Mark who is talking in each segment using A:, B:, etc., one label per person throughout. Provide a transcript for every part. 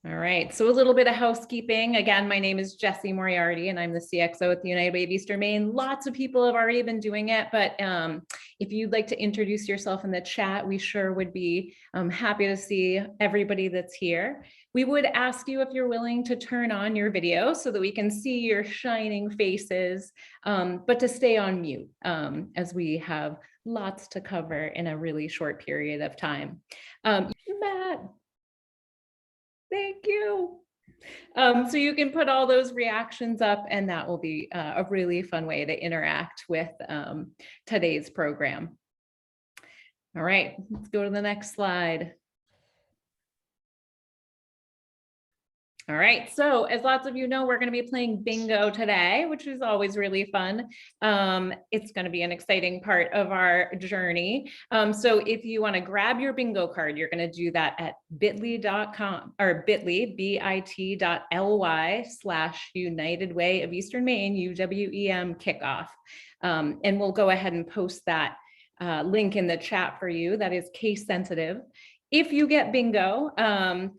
A: All right, so a little bit of housekeeping. Again, my name is Jessie Moriarty and I'm the CXO at the United Way of Eastern Maine. Lots of people have already been doing it, but if you'd like to introduce yourself in the chat, we sure would be happy to see everybody that's here. We would ask you if you're willing to turn on your video so that we can see your shining faces, but to stay on mute as we have lots to cover in a really short period of time. Matt. Thank you. So you can put all those reactions up and that will be a really fun way to interact with today's program. All right, let's go to the next slide. All right, so as lots of you know, we're going to be playing bingo today, which is always really fun. It's going to be an exciting part of our journey. So if you want to grab your bingo card, you're going to do that at bit.ly.com or bit.ly/United Way of Eastern Maine, UWEM Kickoff. And we'll go ahead and post that link in the chat for you. That is case sensitive. If you get bingo,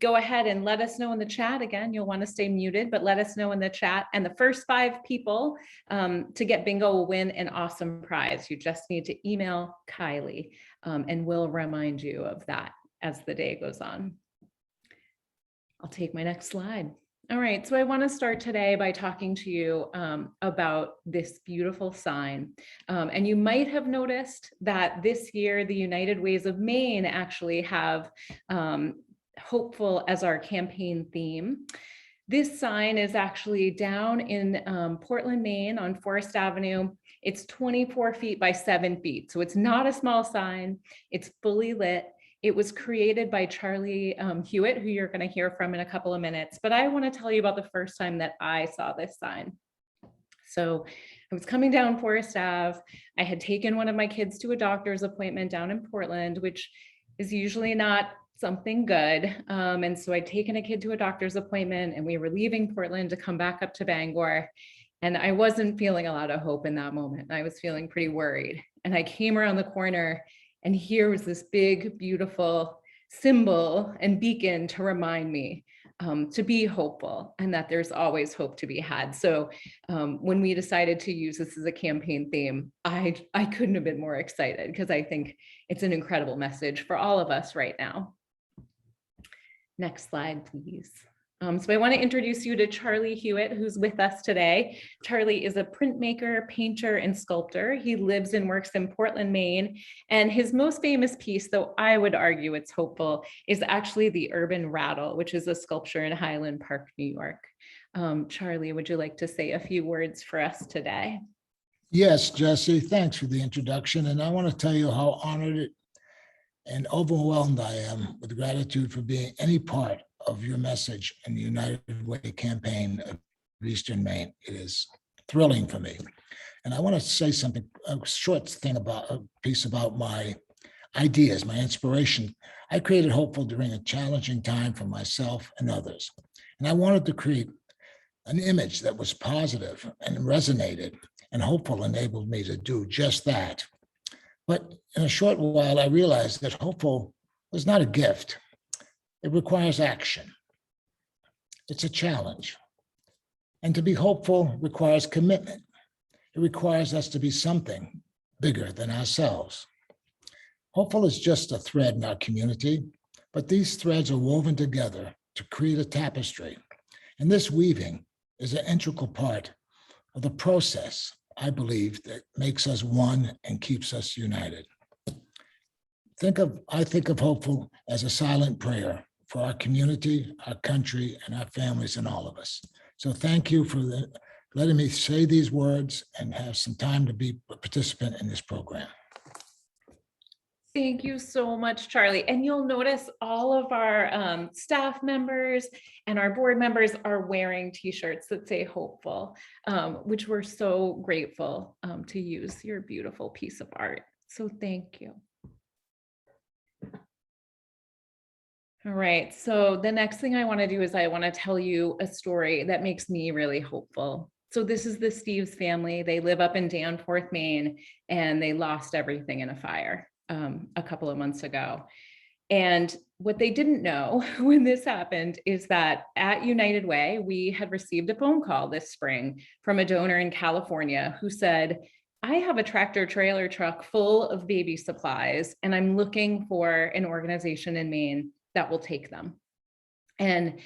A: go ahead and let us know in the chat. Again, you'll want to stay muted, but let us know in the chat. And the first 5 people to get bingo will win an awesome prize. You just need to email Kylie and we'll remind you of that as the day goes on. I'll take my next slide. All right, so I want to start today by talking to you about this beautiful sign. And you might have noticed that this year, the United Ways of Maine actually have hopeful as our campaign theme. This sign is actually down in Portland, Maine on Forest Avenue. It's 24 feet by 7 feet. So it's not a small sign, it's fully lit. It was created by Charlie Hewitt, who you're going to hear from in a couple of minutes. But I want to tell you about the first time that I saw this sign. So I was coming down Forest Ave. I had taken one of my kids to a doctor's appointment down in Portland, which is usually not something good. And so I'd taken a kid to a doctor's appointment and we were leaving Portland to come back up to Bangor. And I wasn't feeling a lot of hope in that moment. I was feeling pretty worried. And I came around the corner and here was this big, beautiful symbol and beacon to remind me to be hopeful and that there's always hope to be had. So when we decided to use this as a campaign theme, I couldn't have been more excited because I think it's an incredible message for all of us right now. Next slide, please. So I want to introduce you to Charlie Hewitt, who's with us today. Charlie is a printmaker, painter, and sculptor. He lives and works in Portland, Maine. And his most famous piece, though I would argue it's hopeful, is actually the Urban Rattle, which is a sculpture in Highland Park, New York. Charlie, would you like to say a few words for us today?
B: Yes, Jesse, thanks for the introduction. And I want to tell you how honored and overwhelmed I am with gratitude for being any part of your message in the United Way campaign of Eastern Maine. It is thrilling for me. And I want to say something, a short thing about a piece about my ideas, my inspiration. I created Hopeful during a challenging time for myself and others. And I wanted to create an image that was positive and resonated, and Hopeful enabled me to do just that. But in a short while, I realized that Hopeful was not a gift. It requires action. It's a challenge. And to be hopeful requires commitment. It requires us to be something bigger than ourselves. Hopeful is just a thread in our community, but these threads are woven together to create a tapestry. And this weaving is an integral part of the process, I believe, that makes us one and keeps us united. I think of Hopeful as a silent prayer for our community, our country, and our families, and all of us. So thank you for letting me say these words and have some time to be a participant in this program.
A: Thank you so much, Charlie. And you'll notice all of our staff members and our board members are wearing t-shirts that say Hopeful, which we're so grateful to use your beautiful piece of art. So thank you. All right, so the next thing I want to do is I want to tell you a story that makes me really hopeful. So this is the Steves family. They live up in Danforth, Maine, and they lost everything in a fire a couple of months ago. And what they didn't know when this happened is that at United Way, we had received a phone call this spring from a donor in California who said, I have a tractor trailer truck full of baby supplies, and I'm looking for an organization in Maine that will take them. And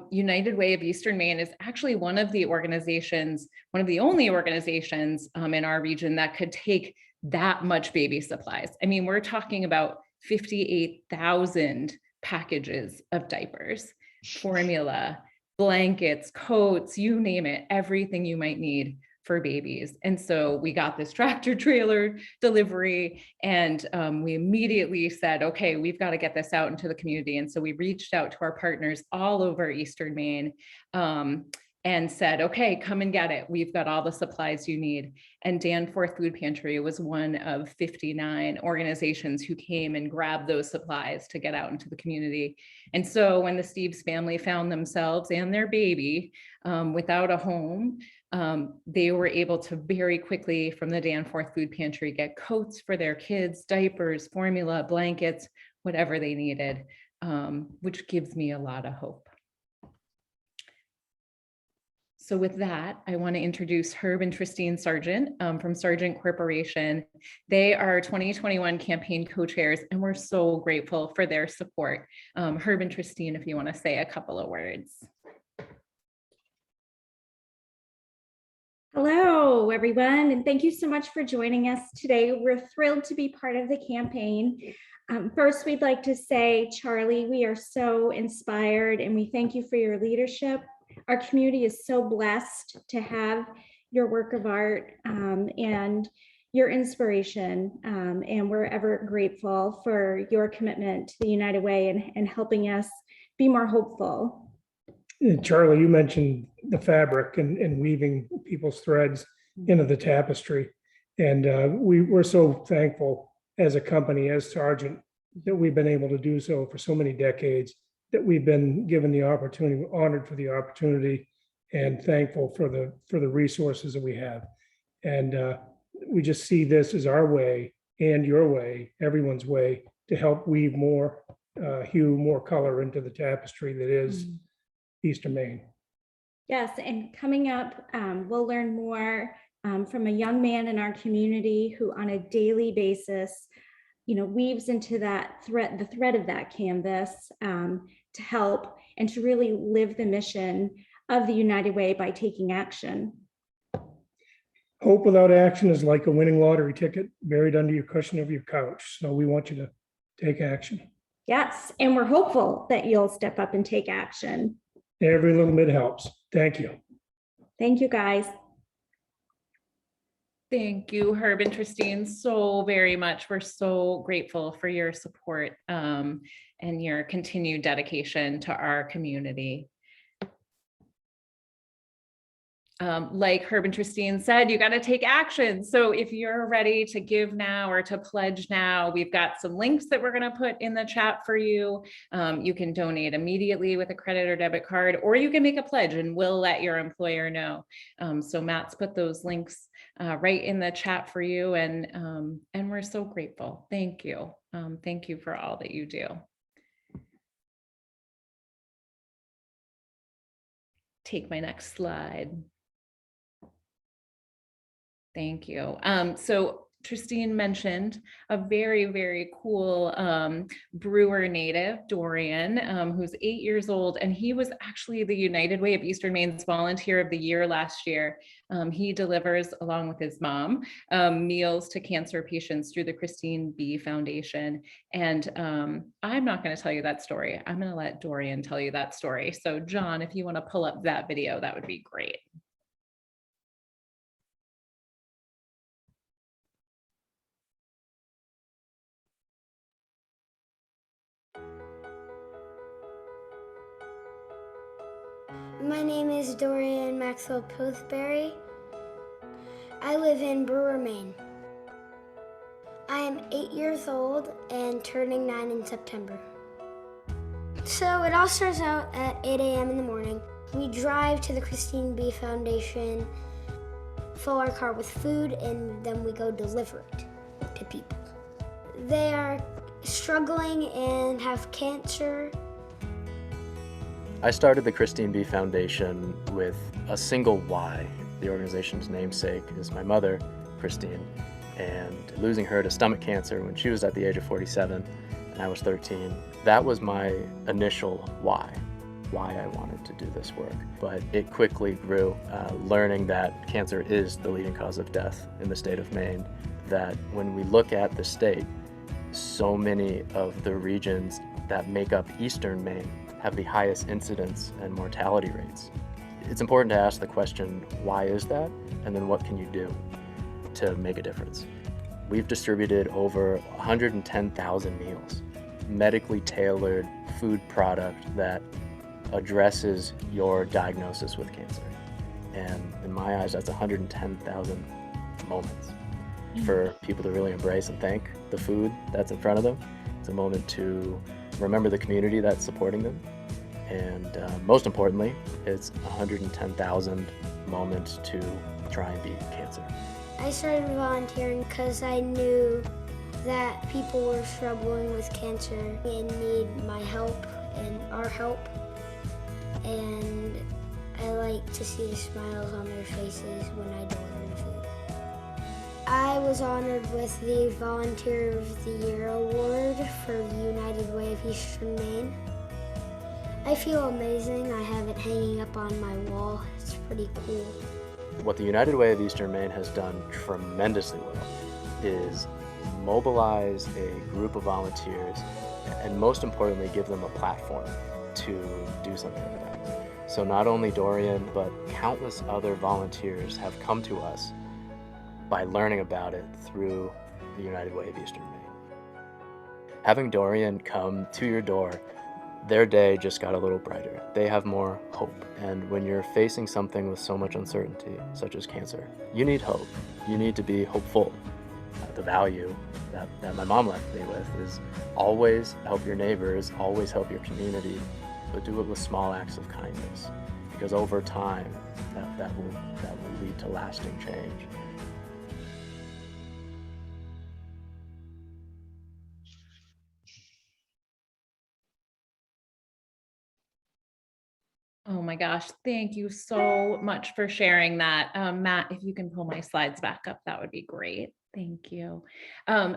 A: United Way of Eastern Maine is actually one of the only organizations in our region that could take that much baby supplies. I mean, we're talking about 58,000 packages of diapers, formula, blankets, coats, you name it, everything you might need for babies. And so we got this tractor trailer delivery, and we immediately said, okay, we've got to get this out into the community. And so we reached out to our partners all over Eastern Maine and said, okay, come and get it. We've got all the supplies you need. And Danforth Food Pantry was one of 59 organizations who came and grabbed those supplies to get out into the community. And so when the Steves family found themselves and their baby without a home, they were able to very quickly from the Danforth Food Pantry get coats for their kids, diapers, formula, blankets, whatever they needed, which gives me a lot of hope. So with that, I want to introduce Herb and Christine Sargent from Sargent Corporation. They are 2021 campaign co-chairs, and we're so grateful for their support. Herb and Christine, if you want to say a couple of words.
C: Hello, everyone, and thank you so much for joining us today. We're thrilled to be part of the campaign. First, we'd like to say, Charlie, we are so inspired and we thank you for your leadership. Our community is so blessed to have your work of art and your inspiration, and we're ever grateful for your commitment to the United Way and helping us be more hopeful.
D: Charlie, you mentioned the fabric and weaving people's threads into the tapestry. And we're so thankful as a company, as Sargent, that we've been able to do so for so many decades, that we've been given the opportunity, honored for the opportunity, and thankful for the resources that we have. And we just see this as our way and your way, everyone's way, to help weave more hue, more color into the tapestry that is Eastern Maine.
C: Yes, and coming up, we'll learn more from a young man in our community who on a daily basis, weaves into that thread, the thread of that canvas to help and to really live the mission of the United Way by taking action.
D: Hope without action is like a winning lottery ticket buried under your cushion of your couch. So we want you to take action.
C: Yes, and we're hopeful that you'll step up and take action.
D: Every little bit helps. Thank you.
C: Thank you, guys.
A: Thank you, Herb and Christine, so very much. We're so grateful for your support and your continued dedication to our community. Like Herb and Christine said, you got to take action. So if you're ready to give now or to pledge now, we've got some links that we're going to put in the chat for you. You can donate immediately with a credit or debit card, or you can make a pledge and we'll let your employer know. So Matt's put those links right in the chat for you, and we're so grateful. Thank you. Thank you for all that you do. Take my next slide. Thank you. So Christine mentioned a very, very cool brewer native, Dorian, who's 8 years old, and he was actually the United Way of Eastern Maine's Volunteer of the Year last year. He delivers, along with his mom, meals to cancer patients through the Christine B. Foundation. And I'm not going to tell you that story. I'm going to let Dorian tell you that story. So John, if you want to pull up that video, that would be great.
E: My name is Dorian Maxwell Poothberry. I live in Brewer, Maine. I am 8 years old and turning 9 in September. So it all starts out at 8 a.m. in the morning. We drive to the Christine B. Foundation, fill our car with food, and then we go deliver it to people. They are struggling and have cancer.
F: I started the Christine B. Foundation with a single why. The organization's namesake is my mother, Christine, and losing her to stomach cancer when she was at the age of 47 and I was 13. That was my initial why I wanted to do this work. But it quickly grew, learning that cancer is the leading cause of death in the state of Maine, that when we look at the state, so many of the regions that make up eastern Maine have the highest incidence and mortality rates. It's important to ask the question, why is that? And then what can you do to make a difference? We've distributed over 110,000 meals, medically tailored food product that addresses your diagnosis with cancer. And in my eyes, that's 110,000 moments for people to really embrace and thank the food that's in front of them. It's a moment to remember the community that's supporting them. And most importantly, it's 110,000 moments to try and beat cancer.
E: I started volunteering because I knew that people were struggling with cancer and need my help and our help. And I like to see the smiles on their faces when I deliver food. I was honored with the Volunteer of the Year award for the United Way of Eastern Maine. I feel amazing. I have it hanging up on my wall. It's pretty cool.
F: What the United Way of Eastern Maine has done tremendously well is mobilize a group of volunteers and most importantly, give them a platform to do something about it. So not only Dorian, but countless other volunteers have come to us by learning about it through the United Way of Eastern Maine. Having Dorian come to your door, their day just got a little brighter. They have more hope. And when you're facing something with so much uncertainty, such as cancer, you need hope. You need to be hopeful. The value that my mom left me with is always help your neighbors, always help your community, but do it with small acts of kindness. Because over time, that will lead to lasting change.
A: Oh my gosh, thank you so much for sharing that. Matt, if you can pull my slides back up, that would be great. Thank you.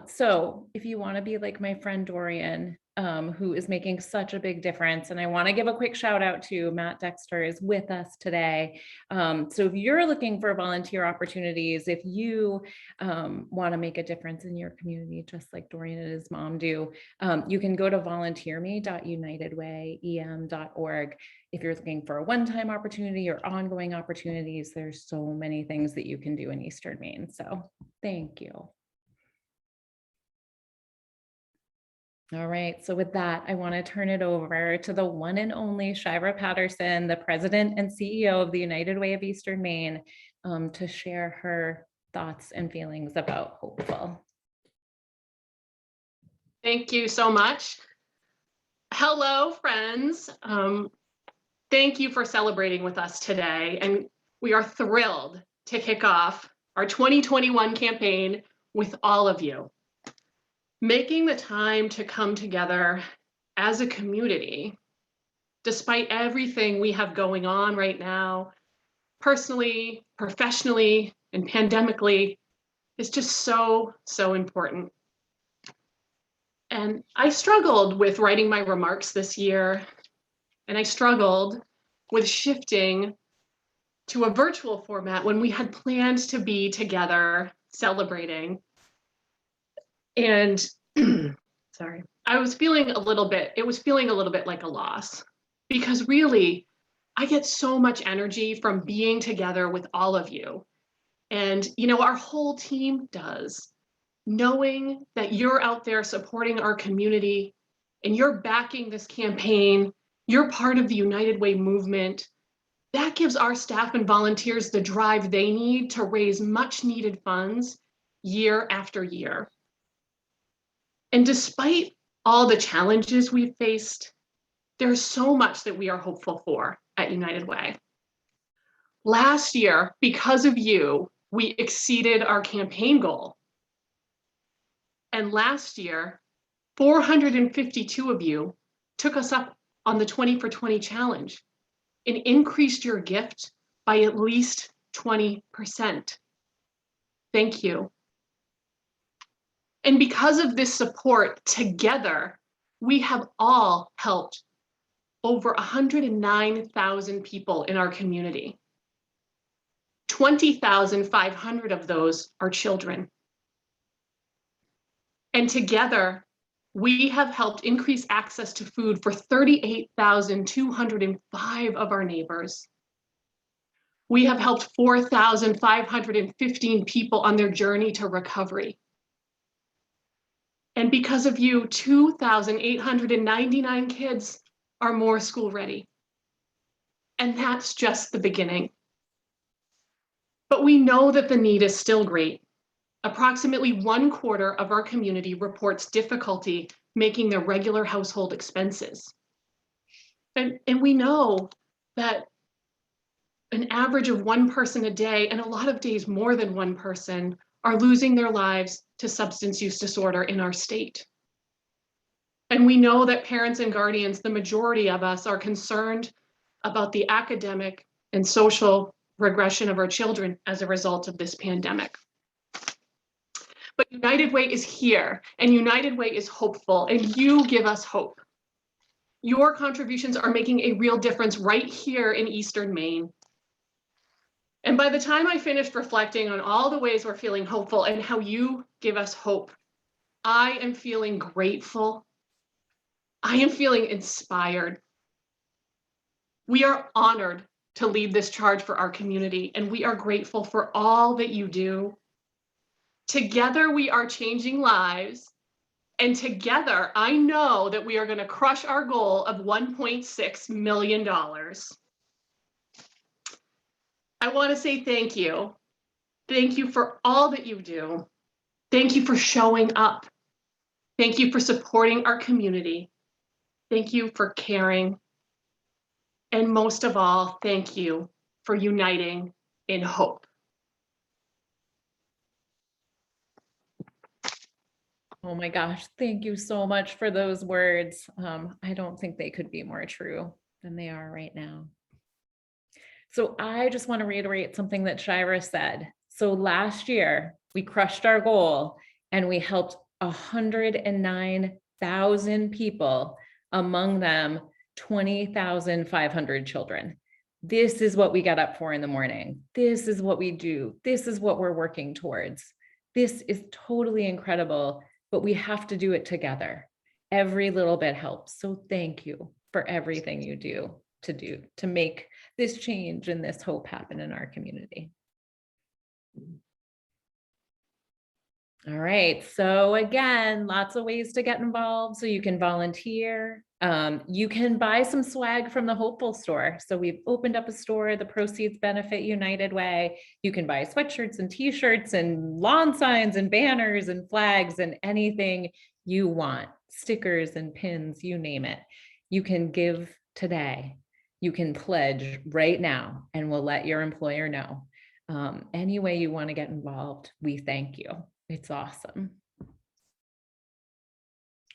A: So if you want to be like my friend Dorian, who is making such a big difference, and I want to give a quick shout out to Matt Dexter is with us today. So if you're looking for volunteer opportunities, if you want to make a difference in your community, just like Dorian and his mom do, you can go to volunteerme.unitedwayem.org. If you're looking for a one-time opportunity or ongoing opportunities, there's so many things that you can do in Eastern Maine. So thank you. All right, so with that, I want to turn it over to the one and only Shira Patterson, the president and CEO of the United Way of Eastern Maine, to share her thoughts and feelings about Hopeful.
G: Thank you so much. Hello, friends. Thank you for celebrating with us today. And we are thrilled to kick off our 2021 campaign with all of you. Making the time to come together as a community, despite everything we have going on right now, personally, professionally, and pandemically, is just so, so important. And I struggled with writing my remarks this year, and I struggled with shifting to a virtual format when we had planned to be together celebrating. And sorry, it was feeling a little bit like a loss, because really, I get so much energy from being together with all of you. And, our whole team does. Knowing that you're out there supporting our community and you're backing this campaign, you're part of the United Way movement, that gives our staff and volunteers the drive they need to raise much needed funds year after year. And despite all the challenges we've faced, there's so much that we are hopeful for at United Way. Last year, because of you, we exceeded our campaign goal. And last year, 452 of you took us up on the 20 for 20 challenge and increased your gift by at least 20%. Thank you. And because of this support, together, we have all helped over 109,000 people in our community. 20,500 of those are children. And together, we have helped increase access to food for 38,205 of our neighbors. We have helped 4,515 people on their journey to recovery. And because of you, 2,899 kids are more school ready. And that's just the beginning. But we know that the need is still great. Approximately 1/4 of our community reports difficulty making their regular household expenses. And we know that an average of one person a day, and a lot of days more than one person, are losing their lives to substance use disorder in our state. And we know that parents and guardians, the majority of us, are concerned about the academic and social regression of our children as a result of this pandemic. But United Way is here, and United Way is hopeful, and you give us hope. Your contributions are making a real difference right here in Eastern Maine. And by the time I finished reflecting on all the ways we're feeling hopeful and how you give us hope, I am feeling grateful. I am feeling inspired. We are honored to lead this charge for our community, and we are grateful for all that you do. Together, we are changing lives, and together, I know that we are going to crush our goal of $1.6 million. I want to say thank you. Thank you for all that you do. Thank you for showing up. Thank you for supporting our community. Thank you for caring. And most of all, thank you for uniting in hope.
A: Oh my gosh, thank you so much for those words. I don't think they could be more true than they are right now. So I just want to reiterate something that Shira said. So last year, we crushed our goal and we helped 109,000 people, among them 20,500 children. This is what we get up for in the morning. This is what we do. This is what we're working towards. This is totally incredible, but we have to do it together. Every little bit helps. So thank you for everything you do to make this change and this hope happen in our community. All right, so again, lots of ways to get involved. So you can volunteer. You can buy some swag from the Hopeful store. So we've opened up a store, the proceeds benefit United Way. You can buy sweatshirts and t-shirts and lawn signs and banners and flags and anything you want, stickers and pins, you name it. You can give today. You can pledge right now, and we'll let your employer know. Any way you want to get involved, we thank you. It's awesome.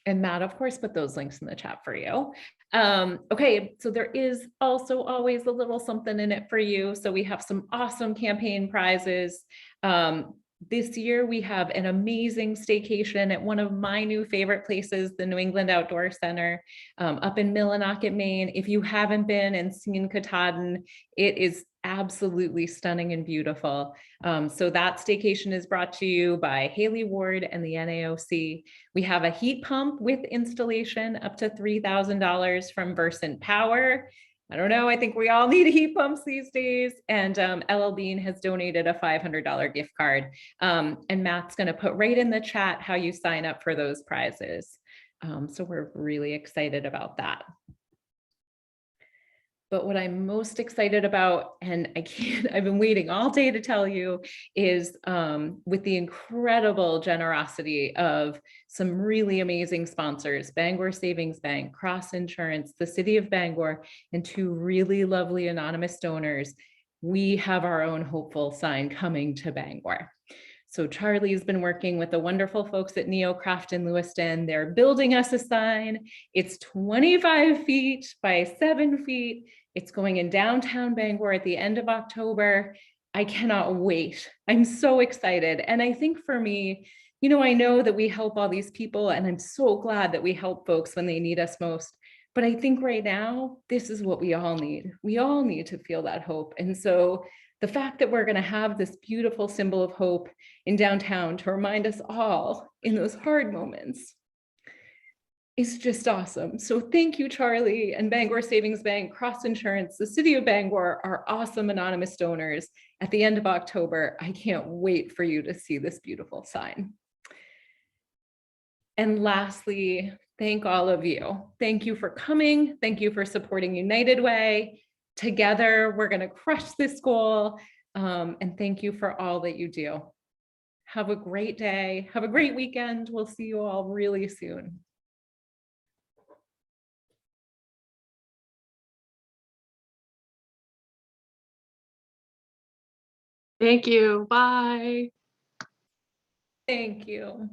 A: And Matt, of course, put those links in the chat for you. Okay, so there is also always a little something in it for you. So we have some awesome campaign prizes. This year, we have an amazing staycation at one of my new favorite places, the New England Outdoor Center, up in Millinocket, Maine. If you haven't been and seen Katahdin, it is absolutely stunning and beautiful. So that staycation is brought to you by Haley Ward and the NAOC. We have a heat pump with installation up to $3,000 from Versant Power. I don't know, I think we all need heat pumps these days. And LL Bean has donated a $500 gift card. And Matt's gonna put right in the chat how you sign up for those prizes. So we're really excited about that. But what I'm most excited about, and I've been waiting all day to tell you, is with the incredible generosity of some really amazing sponsors, Bangor Savings Bank, Cross Insurance, the City of Bangor, and two really lovely anonymous donors, we have our own hopeful sign coming to Bangor. So Charlie's been working with the wonderful folks at Neocraft in Lewiston. They're building us a sign. It's 25 feet by 7 feet. It's going in downtown Bangor at the end of October. I cannot wait. I'm so excited. And I think for me, you know, I know that we help all these people, and I'm so glad that we help folks when they need us most. But I think right now, this is what we all need. We all need to feel that hope. And so the fact that we're going to have this beautiful symbol of hope in downtown to remind us all in those hard moments is just awesome. So thank you, Charlie, and Bangor Savings Bank, Cross Insurance, the City of Bangor, our awesome anonymous donors. At the end of October, I can't wait for you to see this beautiful sign. And lastly, thank all of you. Thank you for coming. Thank you for supporting United Way. Together, we're going to crush this goal. And thank you for all that you do. Have a great day. Have a great weekend. We'll see you all really soon.
G: Thank you. Bye.
A: Thank you.